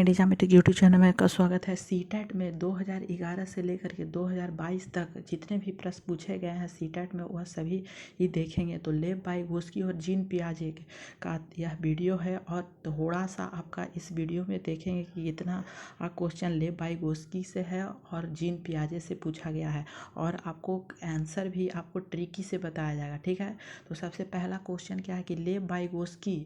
मेरी geometric YouTube channel में आपका स्वागत है। सीटेट में 2011 से लेकर के 2022 तक जितने भी प्रश्न पूछे गए हैं सीटेट में वह सभी ही देखेंगे। तो लेव वाइगोस्की और जीन पियाजे का यह वीडियो है और थोड़ा सा आपका इस वीडियो में देखेंगे कि इतना क्वेश्चन लेव वाइगोस्की से है और जीन पियाजे से पूछा गया है और आपको आंसर भी आपको ट्रिकी से बताया जाएगा। ठीक है, तो सबसे पहला क्वेश्चन क्या है कि लेव वाइगोस्की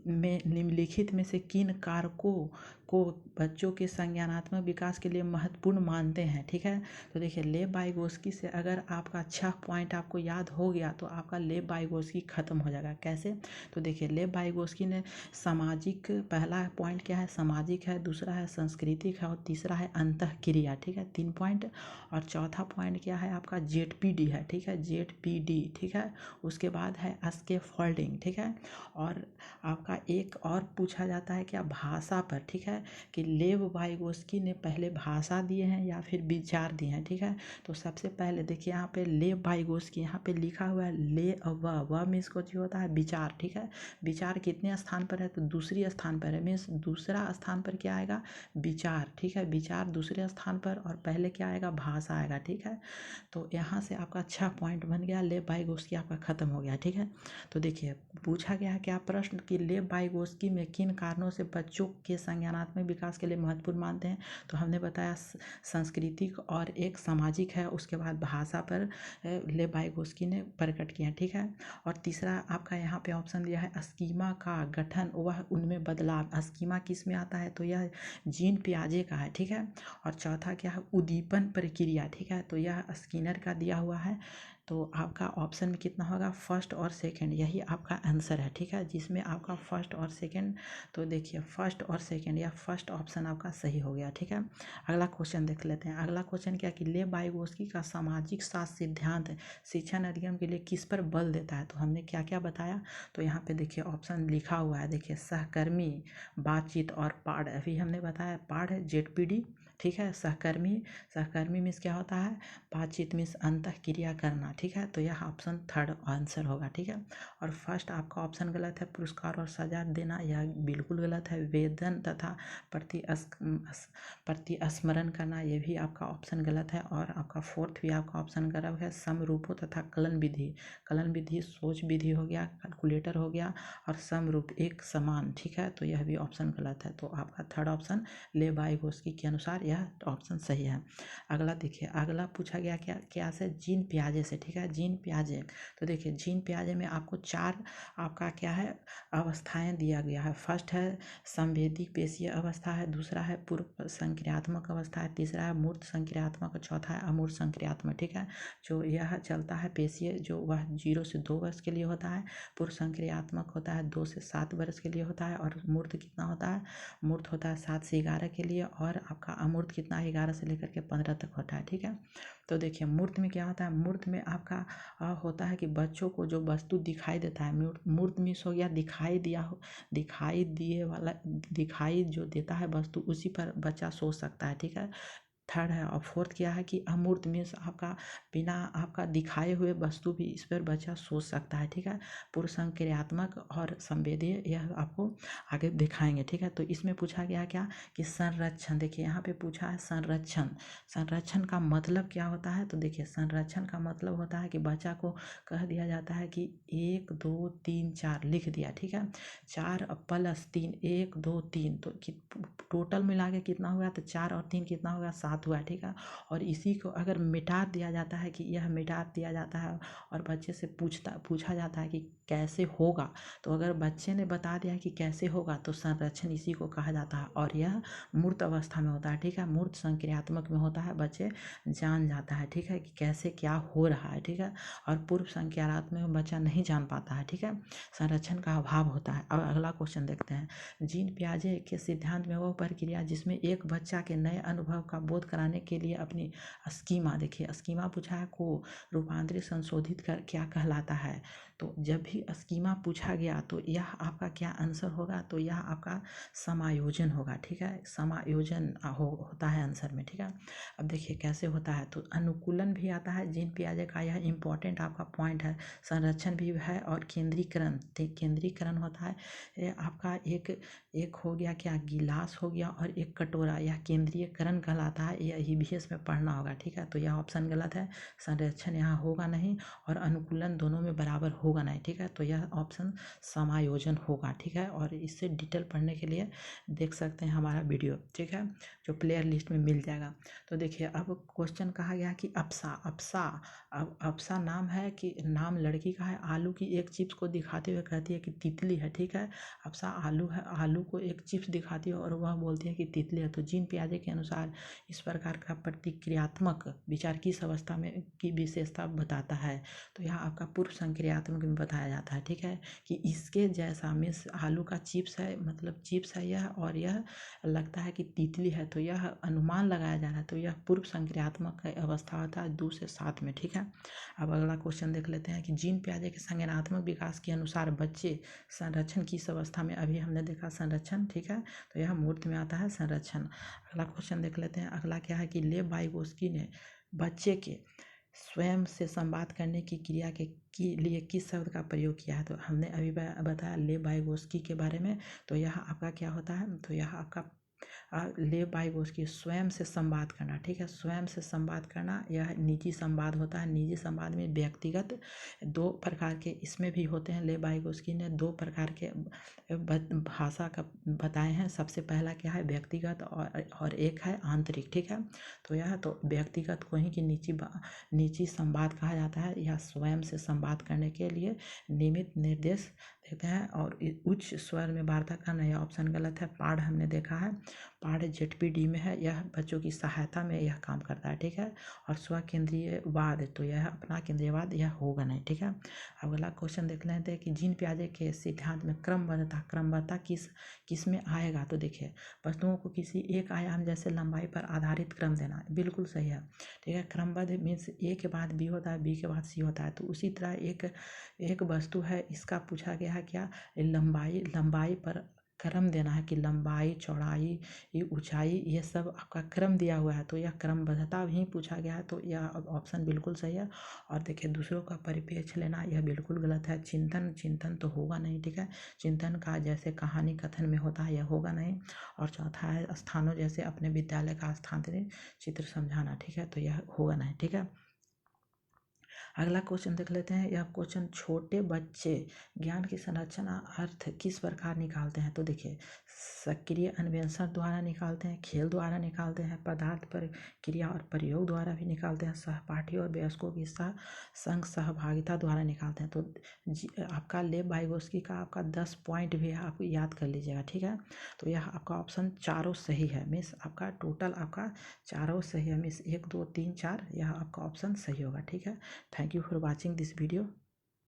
में निम्नलिखित में से किन कारकों को बच्चों के संज्ञानात्मक विकास के लिए महत्वपूर्ण मानते हैं। ठीक है, तो देखिए लेव वाइगोस्की से अगर आपका अच्छा पॉइंट आपको याद हो गया तो आपका लेव वाइगोस्की खत्म हो जाएगा। कैसे, तो देखिए लेव वाइगोस्की ने सामाजिक, पहला पॉइंट क्या है, सामाजिक है, दूसरा है सांस्कृतिक है और तीसरा है अंतःक्रिया। ठीक है, 3 पॉइंट। और चौथा पॉइंट क्या है आपका जेडपीडी है। ठीक है, जेडपीडी। ठीक है, उसके बाद है स्कैफोल्डिंग। ठीक है, और आपका एक और पूछा जाता है क्या, भाषा पर। ठीक है, कि लेव वाइगोस्की ने पहले भाषा दिए हैं या फिर विचार दिए हैं। ठीक है, तो सबसे पहले देखिए यहाँ पे लेव वाइगोस्की, यहाँ पे लिखा हुआ है ले व मीन्स को जो होता है विचार। ठीक है, विचार कितने स्थान पर है, तो दूसरी स्थान पर है, मीन्स दूसरा स्थान पर क्या आएगा, विचार। ठीक है, विचार दूसरे स्थान पर और पहले क्या आएगा, भाषा आएगा। ठीक है, तो यहाँ से आपका अच्छा पॉइंट बन गया, लेव वाइगोस्की आपका खत्म हो गया। ठीक है, तो देखिए पूछा गया है क्या प्रश्न कि लेव वाइगोस्की में किन कारणों से बच्चों के संज्ञानात्मक विकास के लिए महत्वपूर्ण मानते हैं। तो हमने बताया सांस्कृतिक और एक सामाजिक है, उसके बाद भाषा पर लेव वाइगोस्की ने प्रकट किया। ठीक है, और तीसरा आपका यहाँ पे ऑप्शन दिया है स्कीमा का गठन वह उनमें बदलाव। स्कीमा किस में आता है, तो यह जीन पियाजे का है। ठीक है, और चौथा क्या है, उद्दीपन प्रक्रिया। ठीक है, तो यह स्किनर का दिया हुआ है। तो आपका ऑप्शन में कितना होगा, फर्स्ट और सेकंड, यही आपका आंसर है। ठीक है, जिसमें आपका फर्स्ट और सेकंड, तो देखिए फर्स्ट और सेकंड या फर्स्ट ऑप्शन आपका सही हो गया। ठीक है, अगला क्वेश्चन देख लेते हैं। अगला क्वेश्चन क्या कि लेव वाइगोस्की का सामाजिक शास्त्र सिद्धांत शिक्षण अधिगम के लिए किस पर बल देता है। तो हमने क्या क्या बताया, तो यहाँ पे देखिए ऑप्शन लिखा हुआ है, देखिए सहकर्मी, बातचीत और पाठ। अभी हमने बताया पाठ है जेडपीडी। ठीक है, सहकर्मी, सहकर्मी मीन्स क्या होता है, बातचीत मीन्स अंतःक्रिया करना। ठीक है, तो यह ऑप्शन थर्ड आंसर होगा। ठीक है, और फर्स्ट आपका ऑप्शन गलत है, पुरस्कार और सजा देना, यह बिल्कुल गलत है। वेतन तथा प्रतिस्मरण करना, यह भी आपका ऑप्शन गलत है। और आपका फोर्थ भी आपका ऑप्शन गलत है, समरूपों तथा कलन विधि। कलन विधि सोच विधि हो गया, कैलकुलेटर हो गया, और समरूप एक समान। ठीक है, तो यह भी ऑप्शन गलत है। तो आपका थर्ड ऑप्शन लेव वाइगोस्की के अनुसार यह ऑप्शन सही है। अगला देखिए, अगला पूछा गया क्या से, जीन पियाजे से। ठीक है, जीन पियाजे, तो देखिए जीन पियाजे में आपको 4 आपका क्या है, अवस्थाएं दिया गया है। फर्स्ट है संवेदी पेशीय अवस्था है, दूसरा है पूर्व संक्रियात्मक अवस्था है, तीसरा है मूर्त संक्रियात्मक और चौथा है अमूर्त संक्रियात्मक। ठीक है, जो यह चलता है पेशीय जो वह 0 से 2 वर्ष के लिए होता है, पूर्व संक्रियात्मक होता है 2 से 7 वर्ष के लिए होता है, और मूर्त कितना होता है, मूर्त होता है 7 से 11 के लिए, और आपका अमूर्त कितना है, 11 से लेकर के 15 तक होता है। ठीक है, तो देखिए मूर्त में क्या होता है, मूर्त में आपका होता है कि बच्चों को जो वस्तु दिखाई देता है, मूर्त मीन्स हो गया दिखाई दिया हो, दिखाई दिए वाला, दिखाई जो देता है वस्तु उसी पर बच्चा सोच सकता है। ठीक है, थर्ड है। और फोर्थ क्या है कि अमूर्त मीन्स आपका बिना आपका दिखाए हुए वस्तु भी इस पर बच्चा सोच सकता है। ठीक है, पूर्व संक्रियात्मक और संवेदीय यह आपको आगे दिखाएंगे। ठीक है, तो इसमें पूछा गया क्या कि संरक्षण, देखिए यहाँ पे पूछा है संरक्षण। संरक्षण का मतलब क्या होता है, तो देखिए संरक्षण का मतलब होता है कि बच्चा को कह दिया जाता है कि 1 2 3 4 लिख दिया। ठीक है, 4 प्लस 3 1 2 3, तो टोटल मिला के कितना हुआ, तो 4 और 3 कितना होगा, 7 हुआ। ठीक है, और इसी को अगर मिटा दिया जाता है कि यह मिटा दिया जाता है और बच्चे से पूछा जाता है कि कैसे होगा, तो अगर बच्चे ने बता दिया कि कैसे होगा तो संरक्षण इसी को कहा जाता है, और यह मूर्त अवस्था में होता है। ठीक है, मूर्त संक्रियात्मक में होता है, बच्चे जान जाता है। ठीक है, कि कैसे क्या हो रहा है। ठीक है, और पूर्व संक्रियात्मक में बच्चा नहीं जान पाता है। ठीक है, संरक्षण का अभाव होता है। अब अगला क्वेश्चन देखते हैं। जीन पियाजे के सिद्धांत में वह प्रक्रिया जिसमें एक बच्चा के नए अनुभव का बोध कराने के लिए अपनी स्कीमा, देखिए स्कीमा पूछा है को रूपांतरित संशोधित कर क्या कहलाता है। तो जब भी स्कीमा पूछा गया तो यह आपका क्या आंसर होगा, तो यह आपका समायोजन होगा, ठीक है, समायोजन होता है आंसर में, ठीक है। अब देखिए कैसे होता है, तो अनुकूलन भी आता है जीन पियाजे का, यह इंपॉर्टेंट आपका पॉइंट है। संरक्षण भी है और केंद्रीकरण, केंद्रीकरण होता है, ये आपका एक हो गया क्या, गिलास हो गया और एक कटोरा, यह केंद्रीयकरण कहलाता है, यह ईवीएस में पढ़ना होगा, ठीक है। तो यह ऑप्शन गलत है, संरक्षण यहाँ होगा नहीं और अनुकूलन दोनों में बराबर होगा नहीं, ठीक है। तो यह ऑप्शन समायोजन होगा, ठीक है। और इससे डिटेल पढ़ने के लिए देख सकते हैं हमारा वीडियो, ठीक है, जो प्लेयर लिस्ट में मिल जाएगा। तो देखिए अब क्वेश्चन कहा गया कि अप्सा, अब अप्सा नाम है कि नाम लड़की का है, आलू की एक चिप्स को दिखाते हुए कहती है कि तितली है, ठीक है। अप्सा आलू है, आलू को एक चिप्स दिखाती है और वह बोलती है कि तितली है। तो जीन पियाजे के अनुसार इस प्रकार का प्रतिक्रियात्मक विचार किस अवस्था में की विशेषता बताता है, तो यहाँ आपका पूर्व संक्रियात्मक में बताया जाता है, ठीक है, कि इसके जैसा मीन्स आलू का चिप्स है, मतलब चिप्स है यह, और यह लगता है कि तितली है, तो यह अनुमान लगाया जा रहा है, तो यह पूर्व संक्रियात्मक अवस्था होता है 2 से 7 में, ठीक है। अब अगला क्वेश्चन देख लेते हैं कि जीन पियाजे के संज्ञानात्मक विकास के अनुसार बच्चे संरक्षण किस अवस्था में, अभी हमने देखा संरक्षण, ठीक है, तो यह मूर्त में आता है संरक्षण। अगला क्वेश्चन देख लेते हैं, अगला क्या है कि लेव वाइगोस्की ने बच्चे के स्वयं से संवाद करने की क्रिया के लिए किस शब्द का प्रयोग किया है, तो हमने अभी बताया लेव वाइगोस्की के बारे में। तो यह आपका क्या होता है, तो यह आपका लेव वाइगोस्की स्वयं से संवाद करना, ठीक है, स्वयं से संवाद करना, यह निजी संवाद होता है। निजी संवाद में व्यक्तिगत 2 प्रकार के इसमें भी होते हैं। लेव वाइगोस्की ने 2 प्रकार के भाषा का बताए हैं, सबसे पहला क्या है व्यक्तिगत और एक है आंतरिक, ठीक है। तो यह तो व्यक्तिगत को ही कि निजी संवाद कहा जाता है, यह स्वयं से संवाद करने के लिए नियमित निर्देश देते हैं। और उच्च स्वर में वार्ता करना, यह ऑप्शन गलत है, पाठ हमने देखा है, पाठ जेडपीडी में है, यह बच्चों की सहायता में यह काम करता है, ठीक है। और स्व केंद्रीयवाद, तो यह अपना केंद्रीयवाद यह होगा नहीं, ठीक है। अगला क्वेश्चन देख लेते हैं कि जीन पियाजे के सिद्धांत में क्रमबद्धता किस में आएगा, तो देखिए वस्तुओं को किसी एक आयाम जैसे लंबाई पर आधारित क्रम देना बिल्कुल सही है, ठीक है। क्रमबद्ध मीन्स ए के बाद बी होता है, बी के बाद सी होता है, तो उसी तरह एक वस्तु है, इसका पूछा गया है क्या, लंबाई पर क्रम देना है कि लंबाई, चौड़ाई, ऊंचाई, ये सब आपका क्रम दिया हुआ है, तो यह क्रमबद्धता भी पूछा गया है, तो यह ऑप्शन बिल्कुल सही है। और देखिए दूसरों का परिप्रेक्ष्य लेना, यह बिल्कुल गलत है। चिंतन तो होगा नहीं, ठीक है, चिंतन का जैसे कहानी कथन में होता है, यह होगा नहीं। और चौथा है स्थानों, जैसे अपने विद्यालय का स्थानांतरित चित्र समझाना, ठीक है, तो यह होगा नहीं, ठीक है। अगला क्वेश्चन देख लेते हैं, यह क्वेश्चन छोटे बच्चे ज्ञान की संरचना अर्थ किस प्रकार निकालते हैं, तो देखिए सक्रिय अन्वेषण द्वारा निकालते हैं, खेल द्वारा निकालते हैं, पदार्थ पर क्रिया और प्रयोग द्वारा भी निकालते हैं, सहपाठी और वयस्कों की संग सहभागिता द्वारा निकालते हैं। तो आपका लेव वाइगोस्की का आपका 10 पॉइंट भी है, आप याद कर लीजिएगा, ठीक है। तो यह आपका ऑप्शन चारों सही है, मीन्स आपका टोटल आपका चारों सही है, मीन्स 1 2 3 4, यह आपका ऑप्शन सही होगा, ठीक है। Thank you for watching this video.